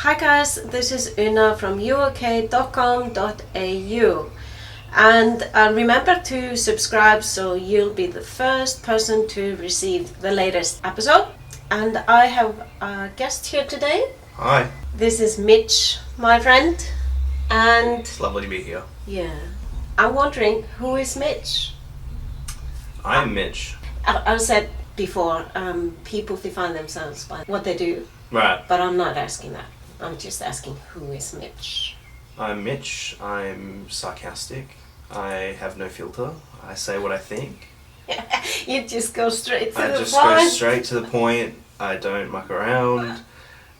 Hi guys, this is Una from U.OK.com.au, and remember to subscribe so you'll be the first person to receive the latest episode. And I have a guest here today. Hi. This is Mitch, my friend, and It's lovely to be here. yeah, I'm wondering, who is Mitch? I'm Mitch. I said before, people define themselves by what they do, Right. but I'm not asking that. I'm just asking, who is Mitch? I'm Mitch. I'm sarcastic. I have no filter. I say what I think. You just go straight to I the just point. go straight to the point. I don't muck around.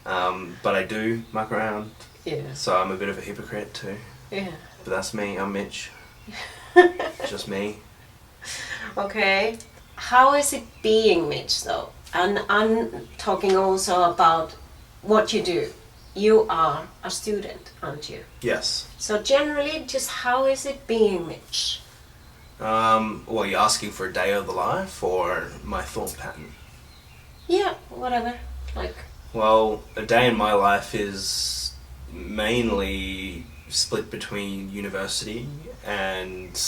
But I do muck around. Yeah. So I'm a bit of a hypocrite too. Yeah. But that's me. I'm Mitch. Just me. Okay. How is it being Mitch though? And I'm talking also about what you do. You are a student, aren't you? Yes. So generally, just how is it being Mitch? Well, you're asking for a day of the life or my thought pattern? Yeah, whatever. Like. Well, a day in my life is mainly split between university and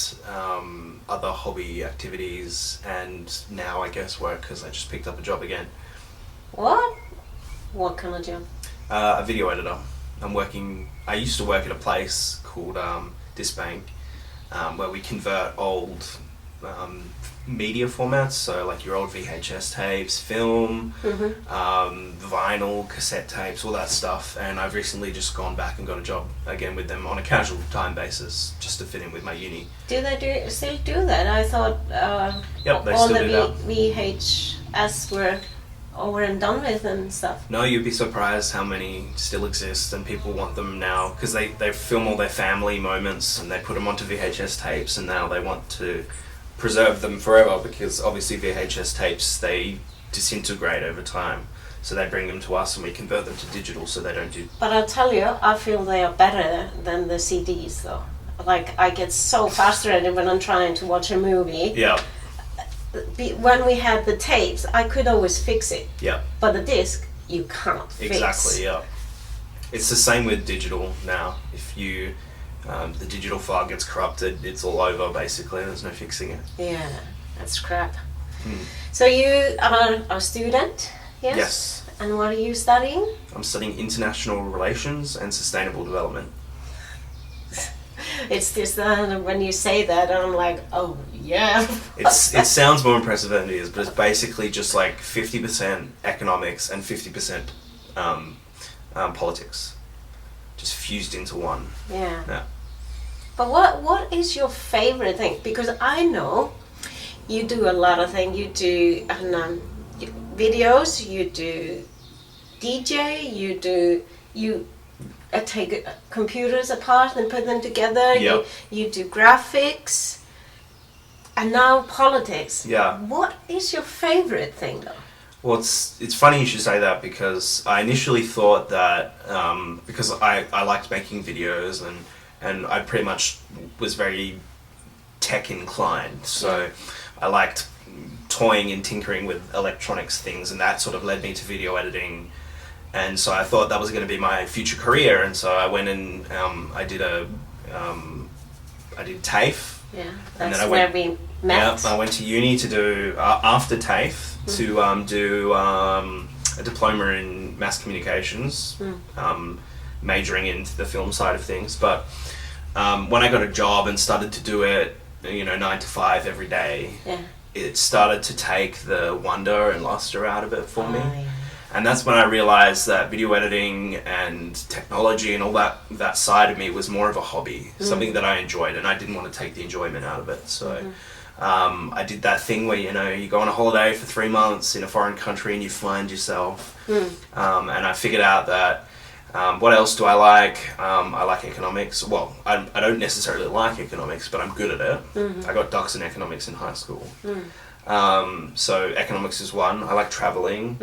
other hobby activities, and now I guess work because I just picked up a job again. What? What kind of job? A video editor. I used to work at a place called Disbank, where we convert old media formats, so like your old VHS tapes, film, vinyl, cassette tapes, all that stuff. And I've recently just gone back and got a job again with them on a casual time basis, just to fit in with my uni. Do they still do that? I thought Yep, they all still the do that. VHS were over and done with and stuff. No, you'd be surprised how many still exist, and people want them now because they film all their family moments and they put them onto VHS tapes, and now they want to preserve them forever because obviously VHS tapes, they disintegrate over time. So they bring them to us and we convert them to digital so they don't do... But I'll tell you, I feel they are better than the CDs though. Like, I get so frustrated when I'm trying to watch a movie. Yeah. When we had the tapes, I could always fix it. Yeah. But the disc, you can't fix. Exactly, yeah. It's the same with digital now. If you... the digital file gets corrupted, it's all over basically, there's no fixing it. Yeah, that's crap. So you are a student, yes? Yes. And what are you studying? I'm studying international relations and sustainable development. It's just when you say that, I'm like, oh yeah. It sounds more impressive than it is, but it's basically just like 50% economics and 50% politics, just fused into one. Yeah. Yeah. But what is your favorite thing? Because I know you do a lot of things. You do videos. You do DJ. You take computers apart and put them together. Yep. You do graphics. And now politics. Yeah. What is your favorite thing though? Well, it's funny you should say that because I initially thought that because I liked making videos and I pretty much was very tech inclined, so I liked toying and tinkering with electronics things, and that sort of led me to video editing. And so I thought that was going to be my future career, and so I went and I did TAFE. Yeah, And that's then where we met. Yeah, I went to uni to do after TAFE to do a diploma in mass communications, majoring into the film side of things. But when I got a job and started to do it, 9 to 5 every day, it started to take the wonder and luster out of it for me. Yeah. And that's when I realized that video editing and technology and all that side of me was more of a hobby, something that I enjoyed, and I didn't want to take the enjoyment out of it. So I did that thing where, you go on a holiday for 3 months in a foreign country and you find yourself. And I figured out that what else do I like? I like economics. Well, I don't necessarily like economics, but I'm good at it. I got ducks in economics in high school. So economics is one. I like traveling.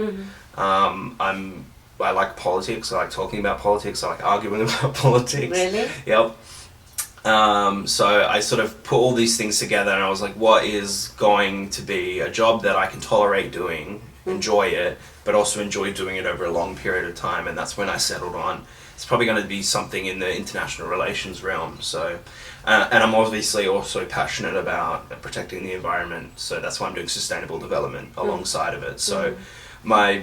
I like politics. I like talking about politics. I like arguing about politics. Really? Yep. So I sort of put all these things together and I was like, what is going to be a job that I can tolerate doing, enjoy it, but also enjoy doing it over a long period of time. And that's when I settled on, it's probably going to be something in the international relations realm. So, and I'm obviously also passionate about protecting the environment. So that's why I'm doing sustainable development alongside of it. So my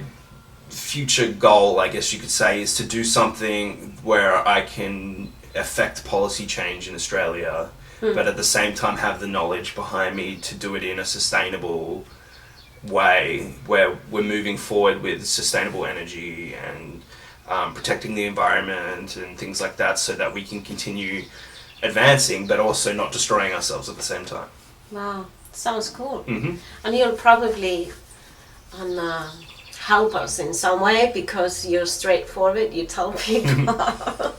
future goal, I guess you could say, is to do something where I can affect policy change in Australia, but at the same time have the knowledge behind me to do it in a sustainable way, where we're moving forward with sustainable energy and protecting the environment and things like that, so that we can continue advancing but also not destroying ourselves at the same time. Wow, sounds cool. Mm-hmm. And you'll probably help us in some way because you're straightforward, you tell people.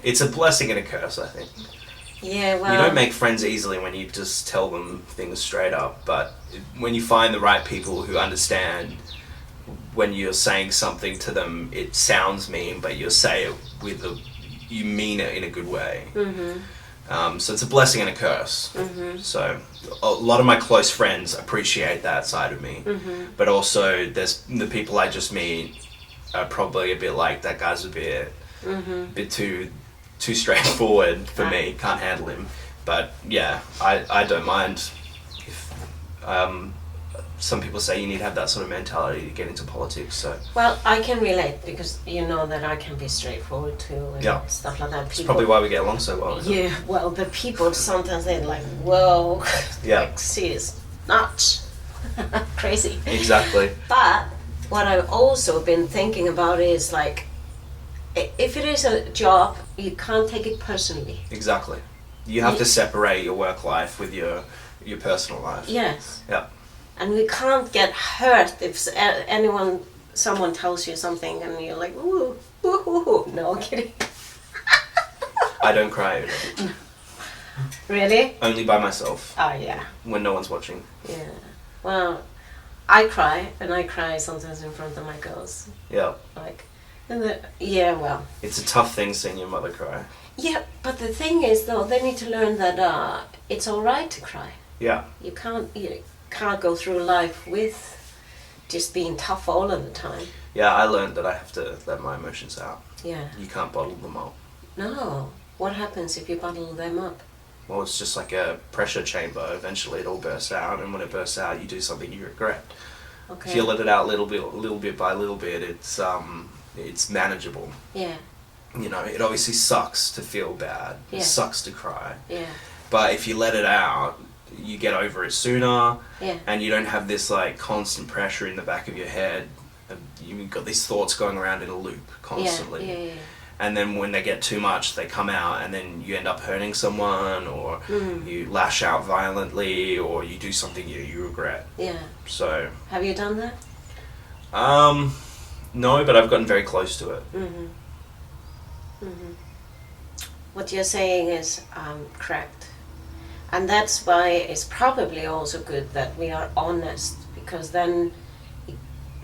It's a blessing and a curse, I think. Yeah, well, you don't make friends easily when you just tell them things straight up, but when you find the right people who understand when you're saying something to them, it sounds mean, but you'll say it you mean it in a good way. So it's a blessing and a curse. So a lot of my close friends appreciate that side of me, but also there's the people I just meet are probably a bit like, that guy's a bit too straightforward for me, can't handle him. But yeah, I don't mind if some people say you need to have that sort of mentality to get into politics. So well, I can relate because you know that I can be straightforward too and stuff like that. It's probably why we get along so well. Yeah, well, the people sometimes they're like, whoa, like, she's nuts, crazy. Exactly. But what I've also been thinking about is like, if it is a job, you can't take it personally. Exactly. You have to separate your work life with your personal life. Yes. Yeah. And we can't get hurt if someone tells you something and you're like, ooh, ooh, ooh, ooh. No, I'm kidding. I don't cry. Really? Only by myself. Oh, yeah. When no one's watching. Yeah. Well, I cry, and I cry sometimes in front of my girls. Yeah. Like, yeah, well. It's a tough thing seeing your mother cry. Yeah, but the thing is, though, they need to learn that it's all right to cry. Yeah. You can't go through life with just being tough all of the time. Yeah, I learned that I have to let my emotions out. Yeah. You can't bottle them up. No. What happens if you bottle them up? Well, it's just like a pressure chamber. Eventually it all bursts out, and when it bursts out, you do something you regret. Okay. If you let it out little bit by little bit, it's manageable. Yeah. You know, it obviously sucks to feel bad. Yeah. It sucks to cry. Yeah. But if you let it out, you get over it sooner. Yeah. And you don't have this like constant pressure in the back of your head. You've got these thoughts going around in a loop constantly. Yeah. And then when they get too much, they come out, and then you end up hurting someone, or you lash out violently, or you do something you regret. Yeah. So. Have you done that? No, but I've gotten very close to it. What you're saying is correct. And that's why it's probably also good that we are honest, because then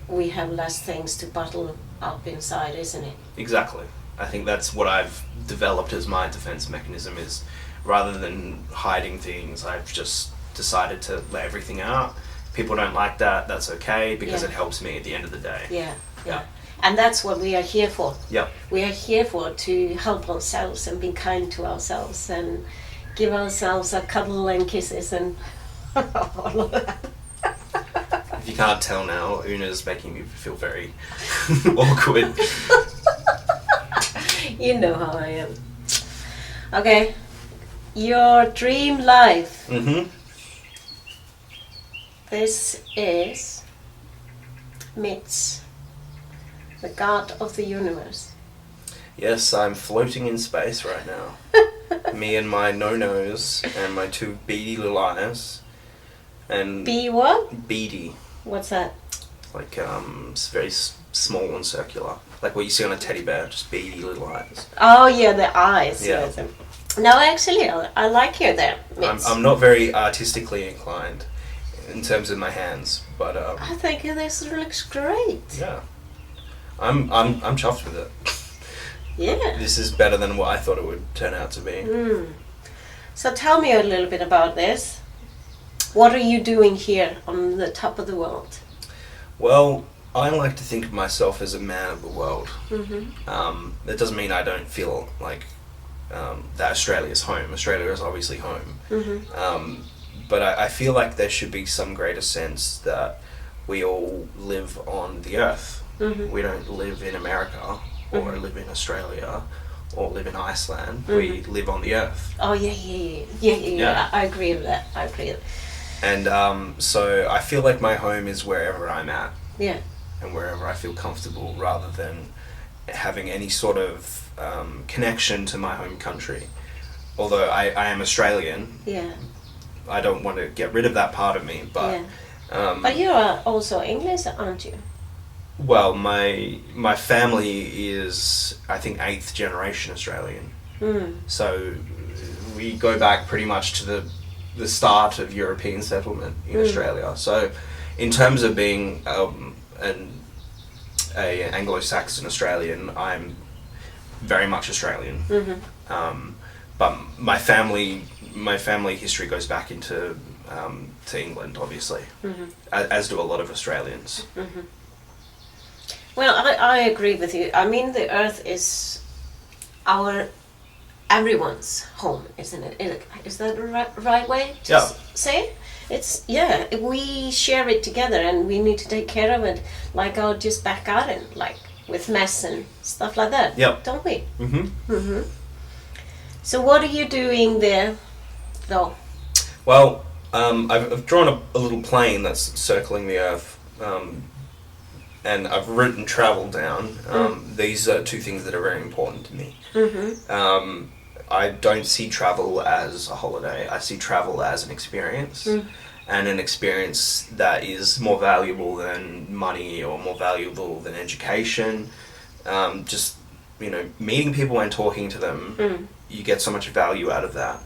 we have less things to bottle up inside, isn't it? Exactly. I think that's what I've developed as my defense mechanism, is rather than hiding things, I've just decided to let everything out. People don't like that, that's okay, because it helps me at the end of the day. Yeah. And that's what we are here for. Yep. We are here to help ourselves and be kind to ourselves and give ourselves a cuddle and kisses and all of that. If you can't tell now, Una's making me feel very awkward. You know how I am. Okay. Your dream life. This is Mitch, the god of the universe. Yes, I'm floating in space right now. Me and my no-nos and my two beady little eyes. And Be what? beady. What's that? Like, it's very small and circular. Like what you see on a teddy bear, just beady little eyes. Oh yeah, the eyes. Yeah. No, actually, I like you there, Mitch. I'm not very artistically inclined in terms of my hands, but I think this looks great. yeah, I'm chuffed with it. Yeah. This is better than what I thought it would turn out to be. So tell me a little bit about this. What are you doing here on the top of the world? Well, I like to think of myself as a man of the world. That doesn't mean I don't feel like that Australia's home. Australia is obviously home. But I feel like there should be some greater sense that we all live on the earth. We don't live in America or live in Australia or live in Iceland. We live on the earth. Oh, yeah. I agree with that. And so I feel like my home is wherever I'm at. Yeah. And wherever I feel comfortable, rather than having any sort of connection to my home country. Although I am Australian, Yeah. I don't want to get rid of that part of me, but... Yeah. But you are also English, aren't you? Well, my family is, I think, 8th generation Australian. So we go back pretty much to the start of European settlement in Australia. So in terms of being an Anglo-Saxon Australian, I'm very much Australian. But my family history goes back into to England, obviously, as do a lot of Australians. Well, I agree with you. I mean, the Earth is everyone's home, isn't it? Is that the right way to say it? We share it together, and we need to take care of it like our just back garden, like with mess and stuff like that. Yep. Don't we? So what are you doing there, though? Well, I've drawn a little plane that's circling the Earth, and I've written travel down. These are two things that are very important to me. I don't see travel as a holiday. I see travel as an experience, and an experience that is more valuable than money or more valuable than education. Just, meeting people and talking to them, you get so much value out of that.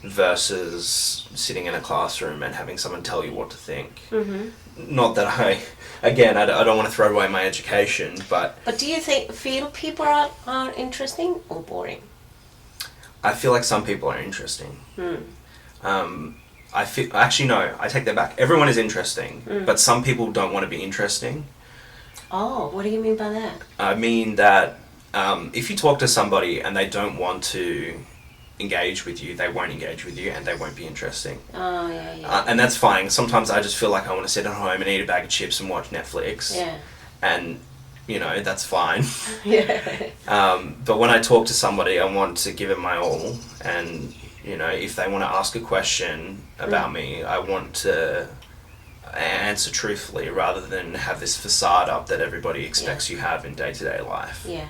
Versus sitting in a classroom and having someone tell you what to think. Not that I don't want to throw away my education, but... But do you feel people are interesting or boring? I feel like some people are interesting. Actually, no, I take that back. Everyone is interesting, but some people don't want to be interesting. Oh, what do you mean by that? I mean that if you talk to somebody and they don't want to engage with you, they won't engage with you, and they won't be interesting. Oh, yeah. And that's fine. Sometimes I just feel like I want to sit at home and eat a bag of chips and watch Netflix. Yeah. And, that's fine. Yeah. But when I talk to somebody, I want to give it my all. And, if they want to ask a question about me, I want to answer truthfully rather than have this facade up that everybody expects you have in day-to-day life. Yeah.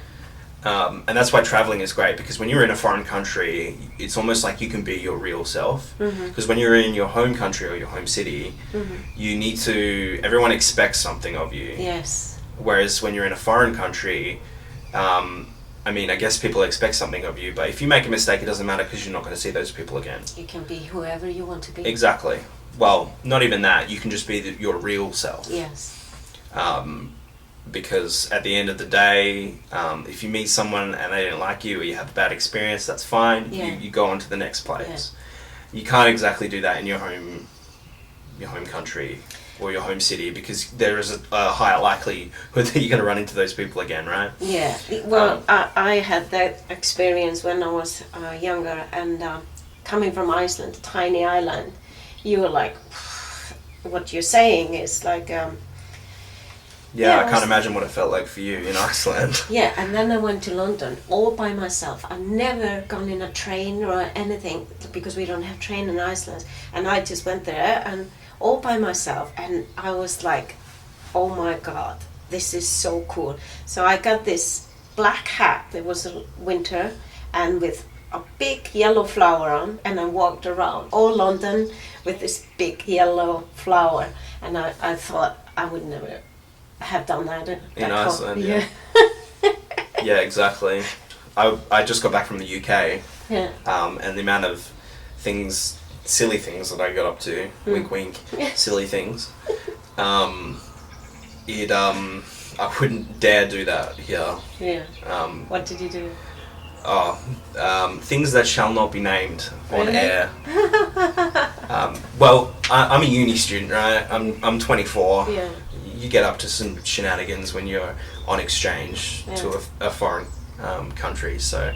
And that's why traveling is great, because when you're in a foreign country, it's almost like you can be your real self. Because when you're in your home country or your home city, everyone expects something of you. Yes. Whereas when you're in a foreign country, I guess people expect something of you, but if you make a mistake, it doesn't matter because you're not going to see those people again. You can be whoever you want to be. Exactly. Well, not even that. You can just be your real self. Yes. Because at the end of the day, if you meet someone and they don't like you or you have a bad experience, that's fine. Yeah. You go on to the next place. Yeah. You can't exactly do that in your home country or your home city, because there is a higher likelihood that you're going to run into those people again, right? Yeah. Well, I had that experience when I was younger, and coming from Iceland, a tiny island, you were like, what you're saying is like... I can't imagine what it felt like for you in Iceland. Yeah, and then I went to London all by myself. I've never gone in a train or anything, because we don't have train in Iceland. And I just went there and all by myself, and I was like, oh my God, this is so cool. So I got this black hat, it was a winter, and with a big yellow flower on, and I walked around all London with this big yellow flower. And I thought I would never have done that in Iceland. Yeah. Yeah, exactly. I just got back from the U.K. Yeah. And the amount of silly things that I got up to, wink wink, silly things. I wouldn't dare do that here. Yeah. What did you do? Things that shall not be named on Really? air. Well, I'm a uni student, right? I'm 24. Yeah. you get up to some shenanigans when you're on exchange to a foreign country. So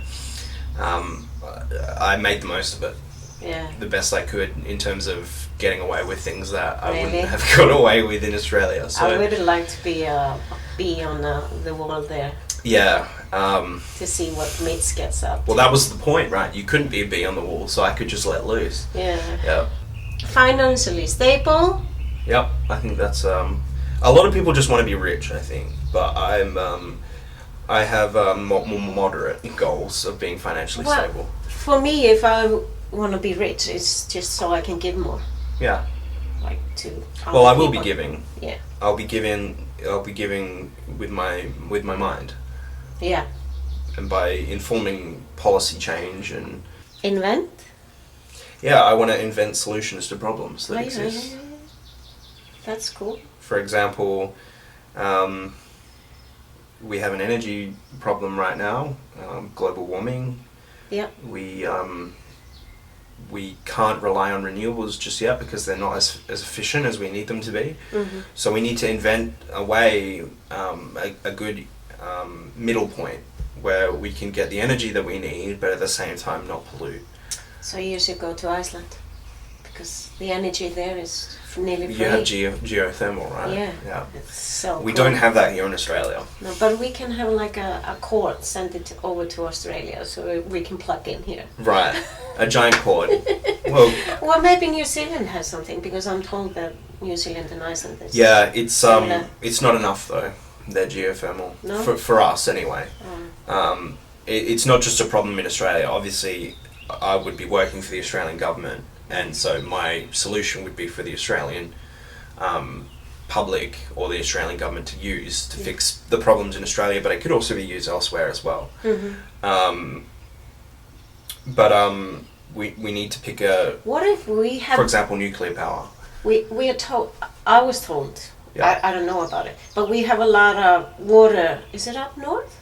I made the most of it. Yeah. The best I could in terms of getting away with things that I Really? wouldn't have got away with in Australia. So I would like to be on the wall there yeah. to see what Mitch gets up. Well, that was the point, right? You couldn't be a bee on the wall, so I could just let loose. Yeah. Yeah. Financially stable. Yep. I think that's a lot of people just want to be rich, I think, but I have more moderate goals of being financially stable. For me, if I want to be rich, it's just so I can give more. Yeah. Like to. Well, I will be giving. Yeah. I'll be giving with my mind. Yeah. And by informing policy change and Invent. yeah, I want to invent solutions to problems that exist. Yeah. That's cool. For example, we have an energy problem right now, global warming. Yeah. We can't rely on renewables just yet because they're not as efficient as we need them to be. Mm-hmm. So we need to invent a way, a good middle point where we can get the energy that we need, but at the same time not pollute. So you should go to Iceland because the energy there is nearly free. You have geothermal, right? Yeah. It's so we cool. don't have that here in Australia. No, but we can have like a cord, send it over to Australia so we can plug in here. Right, a giant cord. Well, Maybe New Zealand has something because I'm told that New Zealand and Iceland is. yeah, it's not enough though. They're geothermal. No? For us anyway. It's not just a problem in Australia. Obviously, I would be working for the Australian government, and so my solution would be for the Australian public or the Australian government to use to fix the problems in Australia, but it could also be used elsewhere as well. Mm-hmm. We need to pick a. What if we have? For example, nuclear power. We are told. I was told. Yeah. I don't know about it, but we have a lot of water. Is it up north?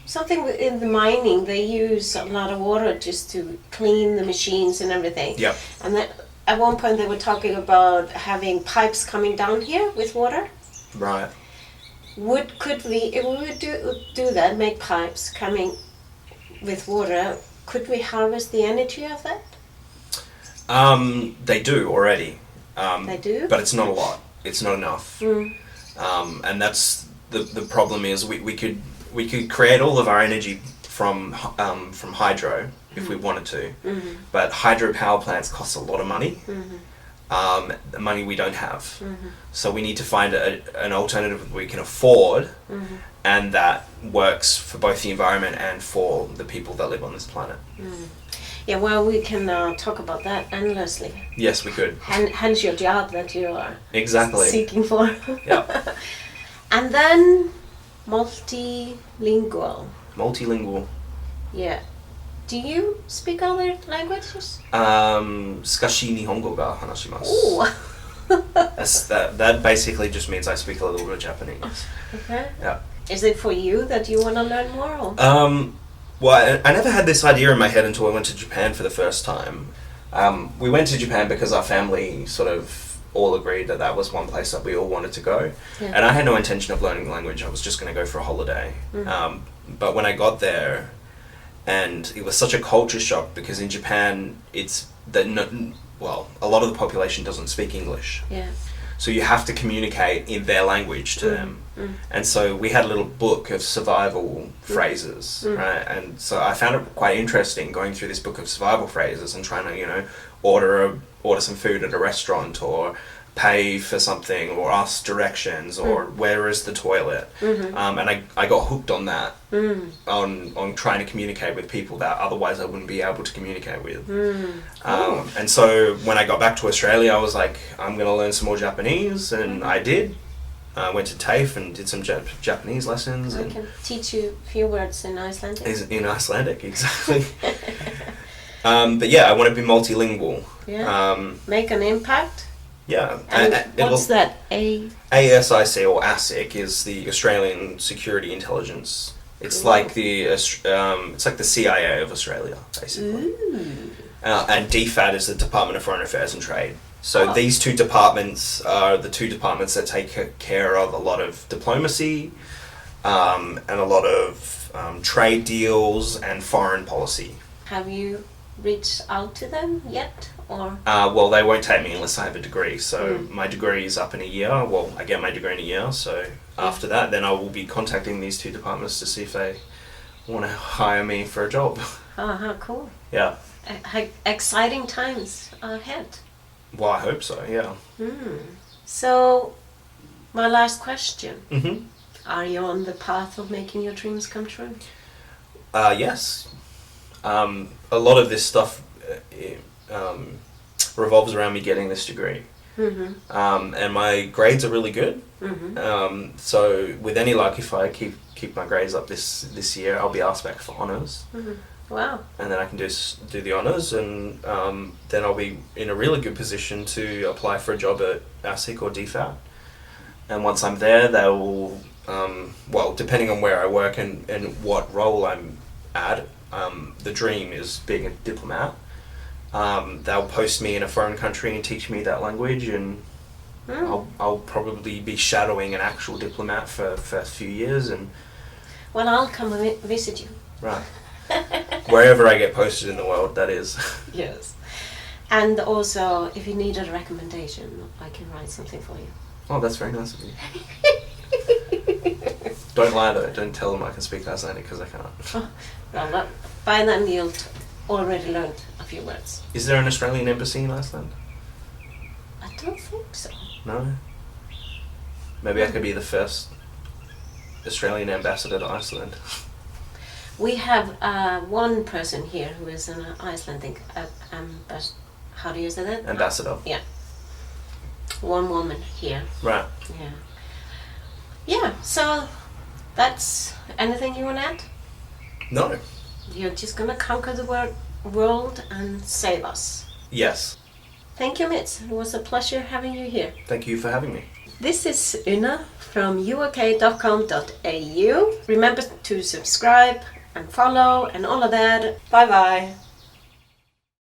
Something in the mining, they use a lot of water just to clean the machines and everything. Yeah. And then at one point they were talking about having pipes coming down here with water. Right. Could we, if we would do that, make pipes coming with water, could we harvest the energy of that? They do already. They do? But it's not a lot. It's not enough. And that's the problem is we could create all of our energy from hydro if we wanted to, but hydro power plants cost a lot of money. The money we don't have, so we need to find an alternative that we can afford, and that works for both the environment and for the people that live on this planet. Yeah, well, we can talk about that endlessly. Yes, we could. Hence your job that you are Exactly. seeking for. Yeah. And then multilingual. Multilingual. Yeah. Do you speak other languages? Skashi nihongo ga hanashimasu. Ooh. That basically just means I speak a little bit of Japanese. Okay. Yeah. Is it for you that you want to learn more? Or? Well, I never had this idea in my head until I went to Japan for the first time. We went to Japan because our family sort of all agreed that that was one place that we all wanted to go. Yeah. And I had no intention of learning the language. I was just going to go for a holiday. But when I got there, and it was such a culture shock because in Japan, it's that a lot of the population doesn't speak English. Yeah. So you have to communicate in their language to them. And so we had a little book of survival phrases, right? And so I found it quite interesting going through this book of survival phrases and trying to, order some food at a restaurant or pay for something or ask directions or where is the toilet. And I got hooked on that, on trying to communicate with people that otherwise I wouldn't be able to communicate with. And so when I got back to Australia, I was like, I'm going to learn some more Japanese, and I did. I went to TAFE and did some Japanese lessons. I can teach you a few words in Icelandic. In Icelandic, exactly. But yeah, I want to be multilingual. Yeah. Make an impact. Yeah. And what's that? ASIC or ASIC is the Australian Security Intelligence. It's like the CIA of Australia, basically. And DFAT is the Department of Foreign Affairs and Trade. So Oh. these two departments are the two departments that take care of a lot of diplomacy and a lot of trade deals and foreign policy. Have you reached out to them yet, or? Well, they won't take me unless I have a degree. So my degree is up in a year. Well, I get my degree in a year. So after that, then I will be contacting these two departments to see if they want to hire me for a job. How cool! Yeah. Exciting times ahead. Well, I hope so. Yeah. So, my last question: Mm-hmm. are you on the path of making your dreams come true? Yes. A lot of this stuff revolves around me getting this degree. And my grades are really good. So with any luck, if I keep my grades up this year, I'll be asked back for honours. Wow. And then I can do the honours, and then I'll be in a really good position to apply for a job at ASIC or DFAT. And once I'm there, they will, well, depending on where I work and what role I'm at, the dream is being a diplomat. They'll post me in a foreign country and teach me that language, and I'll probably be shadowing an actual diplomat for a few years. And Well, I'll come and visit you. right. Wherever I get posted in the world, that is. Yes. And also, if you need a recommendation, I can write something for you. Oh, that's very nice of you. Don't lie though. Don't tell them I can speak Icelandic, because I can't. Well, by then you'll already learned a few words. Is there an Australian embassy in Iceland? I don't think so. No. Maybe I could be the first Australian ambassador to Iceland. We have one person here who is an Icelandic how do you say that? Ambassador. Yeah. One woman here. Right. Yeah. Yeah, so that's anything you want to add? No. You're just going to conquer the world and save us. Yes. Thank you, Mitch. It was a pleasure having you here. Thank you for having me. This is Una from U.OK.com.au. Remember to subscribe and follow and all of that. Bye bye.